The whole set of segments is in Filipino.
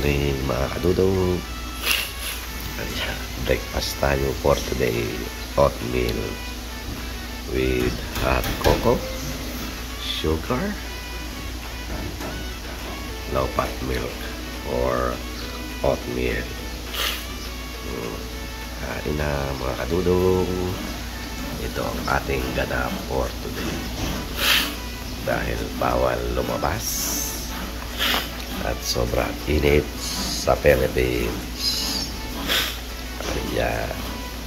morning mga kadudong. Breakfast tayo for today. Oatmeal with hot cocoa, sugar, low fat milk or oatmeal. Kain na mga kadudong. Ito ang ating ganap for today. Dahil bawal lumabas at sobrang init sa Philippines. Kaya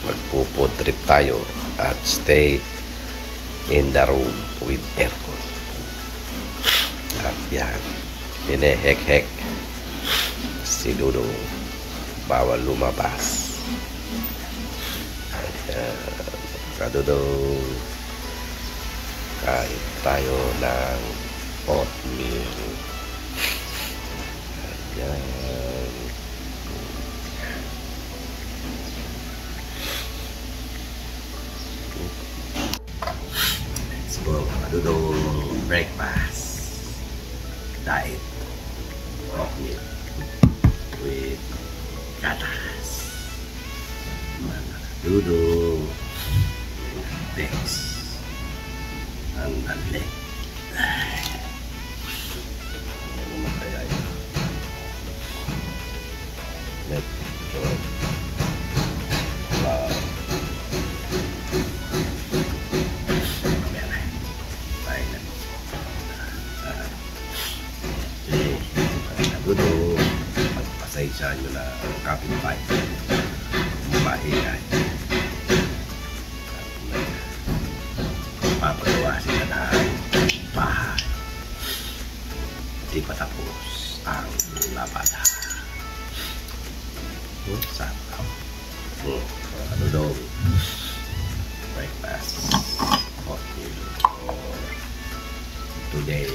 magpo-food trip tayo at stay in the room with aircon. At yan, hinehek-hek si Dudong, bawal lumabas. Ayan, kadudong, kain tayo ng oatmeal. Ayan. Let's go, kadudong, breakfast. Diet. Oatmeal with gatas. Mga kadudong, thanks. Ang dali. Let's go. Wow. Kadudong, pagpasensya nyo na ang kapitbahay. Maingay. Papagawa sila ng bahay. Di pa tapos ang labada. Sarap. Kadudong, breakfast oatmeal for today.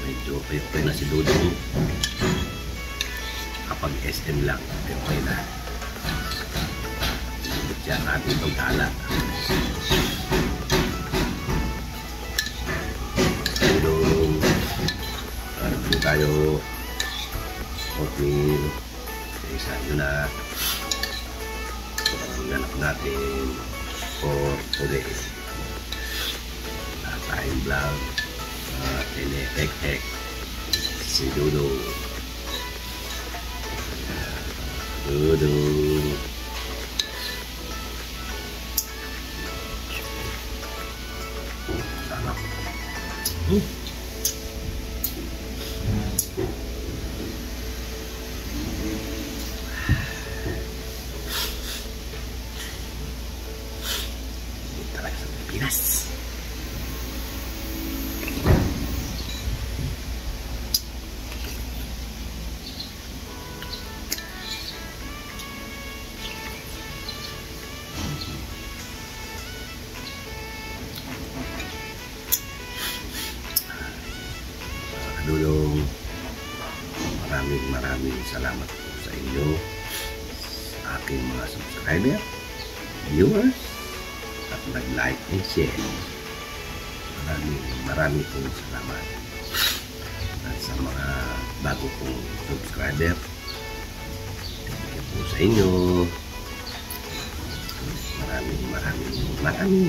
Medyo okay na si Dudong. Kapag SM lang, okay na. Sibot siya natin itong tala. Dudong, harap po tayo. Okay. Isa nyo na. Ang ganap natin for today. Time vlog. Tinehek-hek si Dudong. Dudong. Sarap. Talaga sa Pilipinas. Dudong, maraming salamat po sa inyo, sa aking mga subscriber, viewers, at nag-like and share. Maraming po salamat. At sa mga bago pong subscriber, thank you po sa inyo.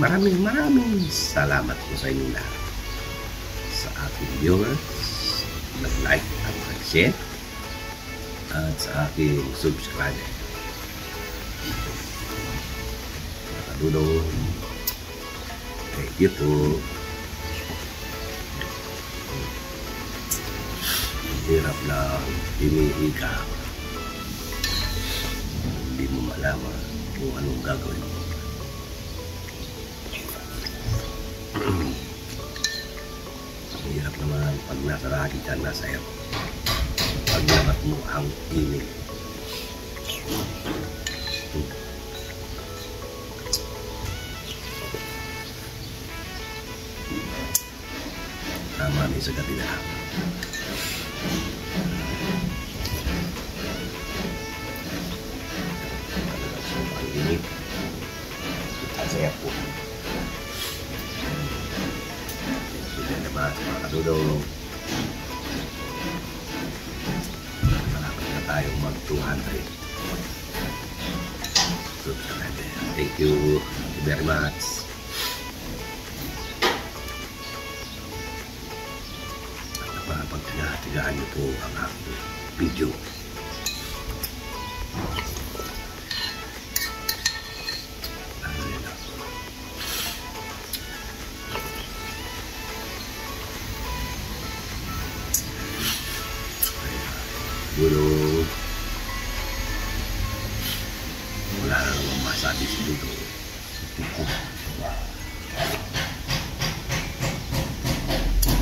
Maraming salamat po sa inyo lahat. Sa aking viewers, nag-like at nag-share, at sa aking subscriber. Mga Dudong, thank you po. Hirap lang iniika. Hindi mo malaman kung anong gagawin mo. Hirap naman pag nasa lagi ka, nasa air. Pag nabat mo ang init. Tama ni sa gabi na. Dudong. Malapit na tayong mag 200 subscriber. Thank you very much. At napapagtigaan niyo po ang aking video. Siguro wala na namang masabi si Dudo.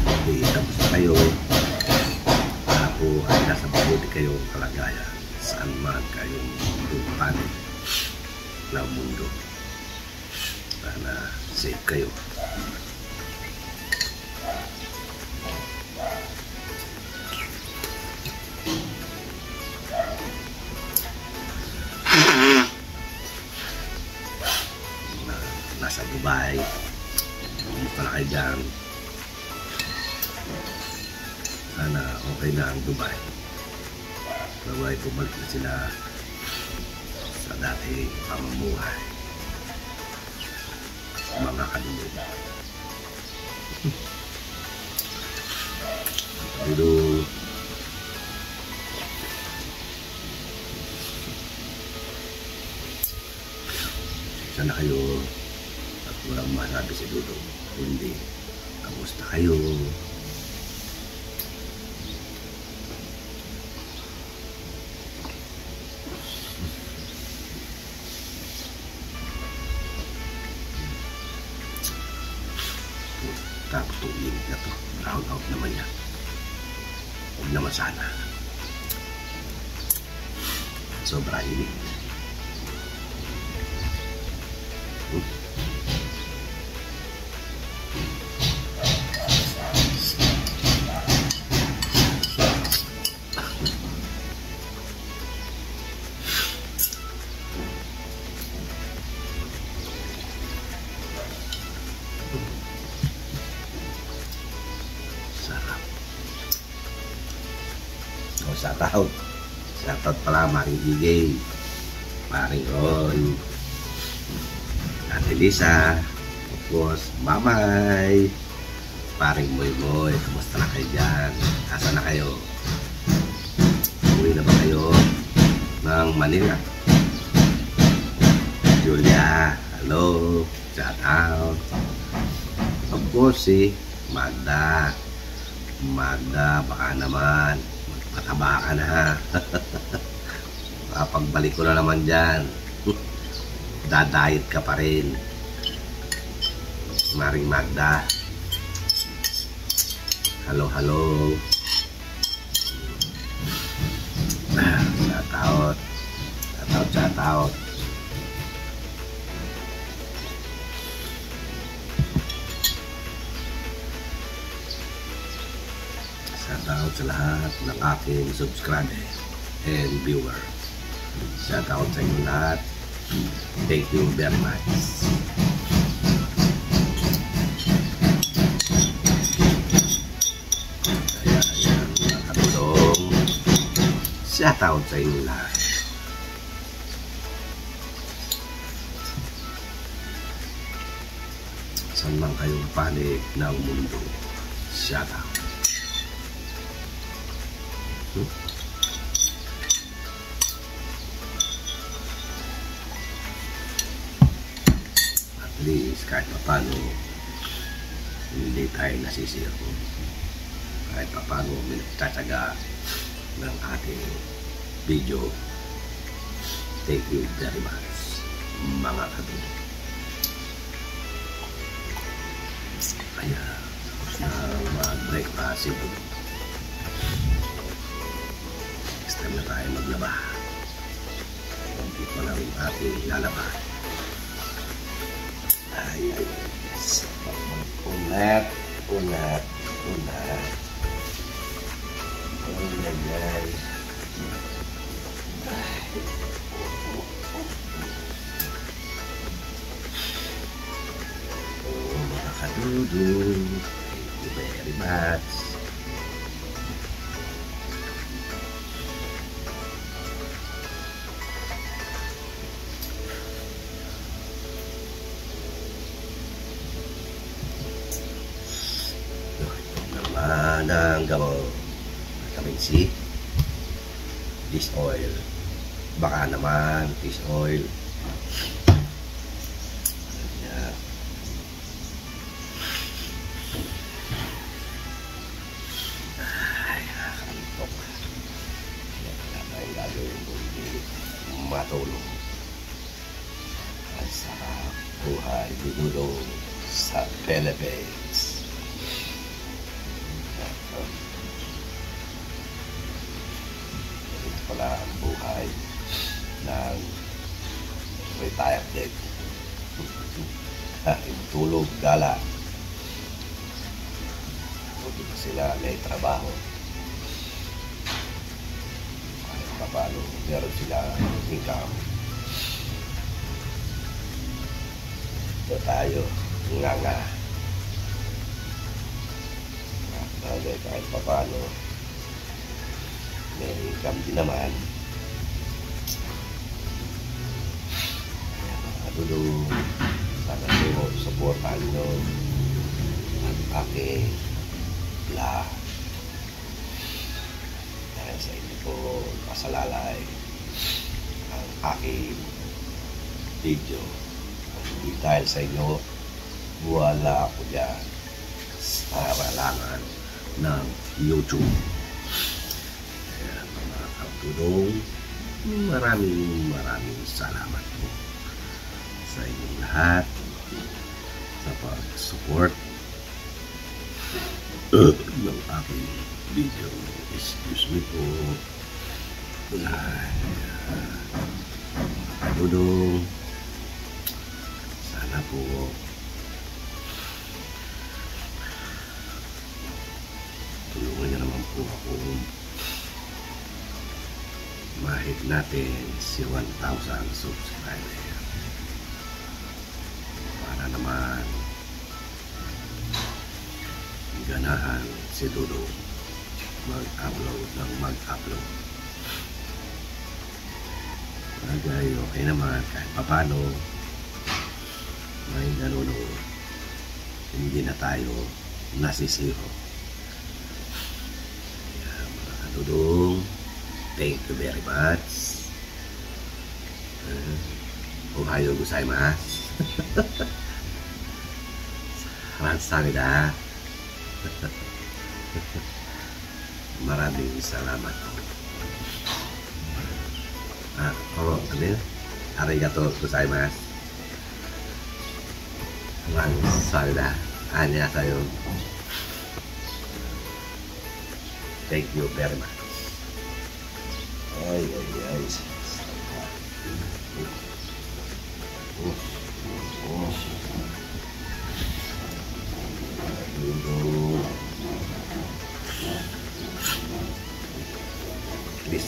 Okay, tapos na kayo. Ako ay nasa mabuti kayong kalagayan saan man kayong dumaan ng mundo. Sana safe kayo. Nasa Dubai, kumusta na kayo dyan? Sana okay na ang Dubai. Dubai, bumalik na sila sa dati pamumuhay. Mga kanila. Pero sana kayo at walang masabi si Dudo. Hindi, kamusta kayo? Tapos itong init na to, brown out naman yan. Huwag naman sana. Sobra init. Sarap. O, shoutout pala, Maring Igay, Maring Ron, Ate Lisa, of course, Mamay, Paring Moy, kamusta na kayo dyan? Asa na kayo? Uwi na ba kayo ng Manila? Julia, hello, shoutout. Of course, Magda, baka naman magpataba ka na ha. Pagbalik ko na naman dyan, dadayet ka pa rin. Maring Magda, hello. Shoutout. Shoutout sa lahat ng aking subscriber and viewer. Shoutout sa inyo lahat. Thank you very much. Ayan, mga katulong. Shoutout sa inyo lahat. Saan man kayong panig ng mundo. Shoutout. At least kahit paano hindi tayo nasisiro. Kahit paano minagtatsaga ng ating video. Thank you very much, mga katulong. Kaya tapos na mag-breakfast ito. Na tayo maglaba. Hindi pa lang ating lalaba. Ay, yes. Unat. Ay. Mga kadudong. very much. Naman ang gamot. Vitamin C. Fish oil. Baka naman fish oil. Matulog at sa buhay dinulong sa Philippines. Ito pala ang buhay ng retired din. Tulog, gala. Buti pa sila may trabaho. Paano meron sila income. Ito tayo nga kahit paano may income din naman. Tulong sana po supportan nyo ang aking vlog. Dahil sa inyo po pasalalay ang aking video. Hindi dahil sa inyo, wala ako dyan sa harangan ng YouTube. Kaya mga kapulong, maraming salamat po sa inyong lahat sa pag-support ng aking video. Excuse me po. Kapulong, sana po tulungan niyo naman po ako mahit natin si 1,000 subscriber para naman ganahan si Dudo mag-upload ng mag-upload. Bagay, okay naman kahit papano may nanonood, hindi na tayo nasisiro. Kaya mga kadudong, thank you very much. Ohayo gozaimasu. Kamsahamnida. Maraming salamat po. Ano yun? Arigatou gozaimasu. Kamsahamnida. Annyeonghaseyo. Thank you very much. Ay.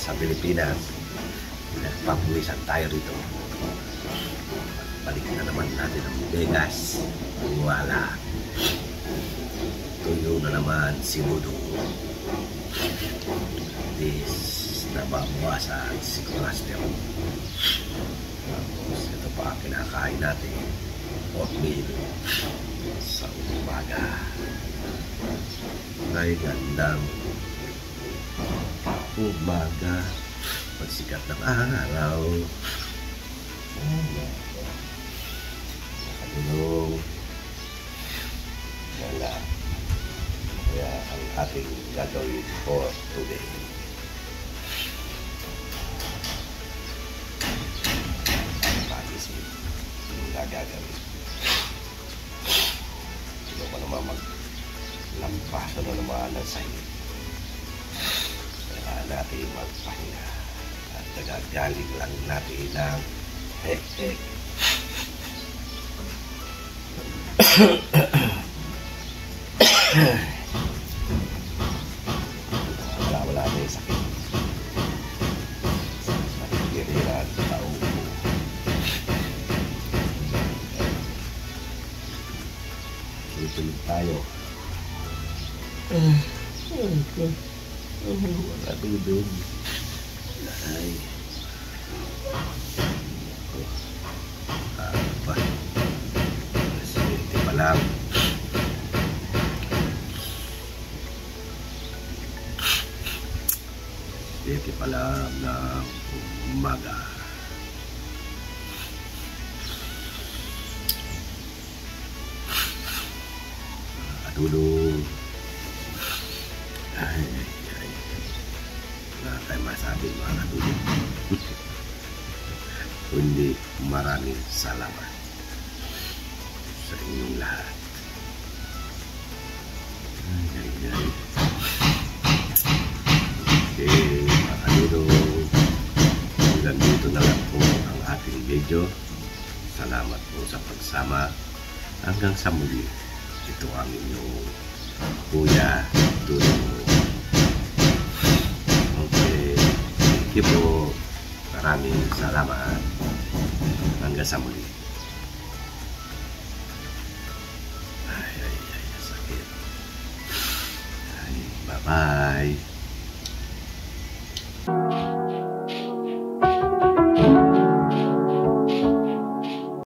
Sa Pilipinas, nagpapulisan tayo rito. Balik na naman natin ang Vegas. Wala. Tuyo na naman si Dudo. Nababawasan si cholesterol. Tapos ito pa kinakain natin. Oatmeal sa umaga. May gandang umaga, pagsikat ng araw. Nakatulong. Wala. Kaya ang ating gagawin for today. Pag-isip. Yung gagawin. Sino pa naman maglampasan na naman ng sahig. Natin magpahinga at nagagaling lang natin ng hek-hek. Wala na yung sakit. Nagkiriran, taupo. Tulog tayo. Mga dudong. Ay. Apa? Swerte pa lang. Swerte pa lang ng umaga. Dudong. Ay. Wala tayong masabi mga kadudong. Kundi maraming salamat sa inyong lahat. Ay. Okay, mga kadudong. Hanggang dito na lang po ang ating video. Salamat po sa pagsama. Hanggang sa muli. Ito ang inyong Kuya Dudong. Okay. Thank you po. Maraming salamat. Hanggang sa muli. Ay, sakit. Ay, bye-bye.